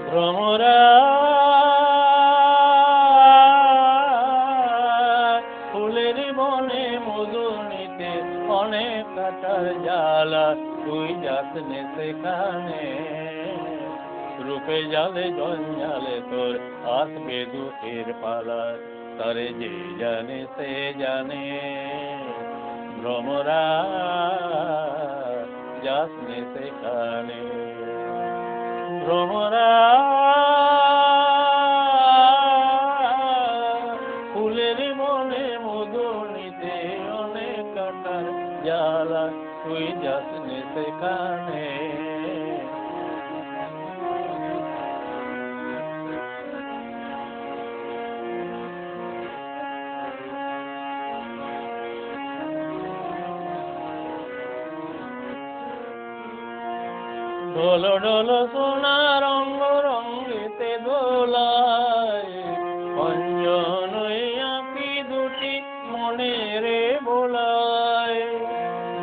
ভ্রমরা ফুলের বনে মধু নিতে অনেক কাটার জ্বালা তুই যাসনে সেখানে রূপে জালে জঞ্জালে তোর আসবে দুঃখের পালা তারে যে জানে সে জানে ভ্রমরা যাসনে সেখানে ভ্রমরা ফুলের মনে মধু নিতে অনেক কাটার জ্বালা তুই যাসনে সেখানে ঢোলো ঢোলো সোনা রঙ্গ রঙ্গিতে দোলায় অঞ্জন আঁকি দুটি মনে রে বোলায়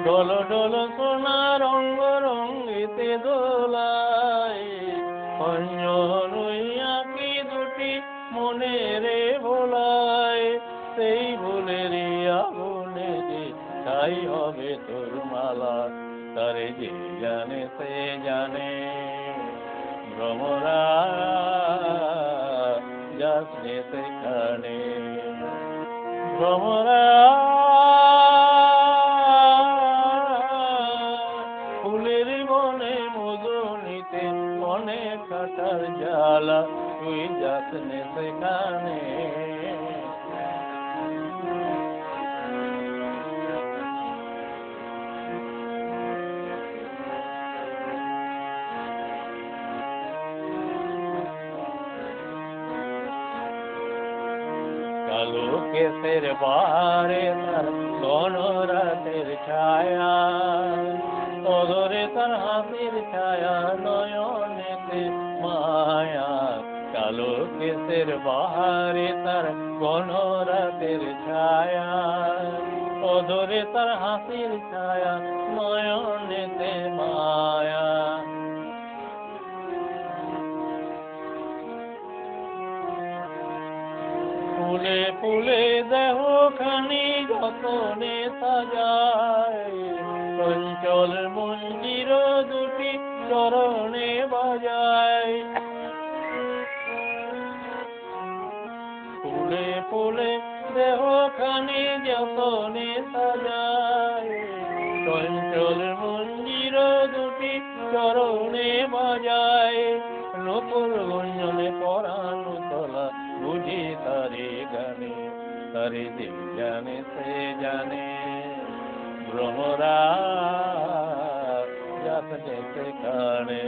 ঢোলো ঢোলো সোনা রঙ্গ রঙ্গিতে দোলায় অঞ্জন আঁকি দুটি মনে রে বোলায় সেই ভুলেরই আগুনে যে ছাই হবে তোর মালা তারে যে জানে সে জানে ভ্রমরা যাসনে সেখানে ভ্রমরা ফুলের বনে মধু নিতে অনেক কাটার জ্বালা তুই যাসনে সেখানে কালো কেসের বারে তার কোন রাতের ছায়া অদরে তার হাসির ছায়া নয়নেতে মায়া কালো কেসের বাহারে তার কোন রাতের ছায়া অদরে তার হাসির ছায়া নয়নেতে মায়া ফুলে ফুলে দেহ খানি যতনে সাজায় চঞ্চল মঞ্জির দুটি চরণে বাজায় ফুলে ফুলে দেহ খানি যতনে সাজায় চঞ্চল মঞ্জির দুটি চরণে বাজায় নকুল গুঞ্জনে পরানো তলা বুঝি তারে গানে তারে যে জানে সে জানে ভ্রমরা যাসনে সেখানে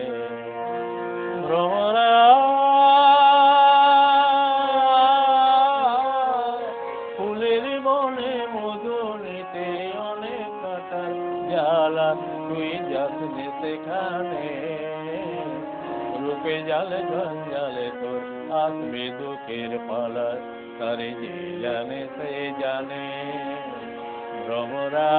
ভ্রমরা ফুলের বনে মধু নিতে অনেক কাটার জ্বালা তুই যাসনে সেখানে রূপে জালে জঞ্জালে তোর আসবে দুঃখের পালা তারে যে জানে সে জানে ভ্রমরা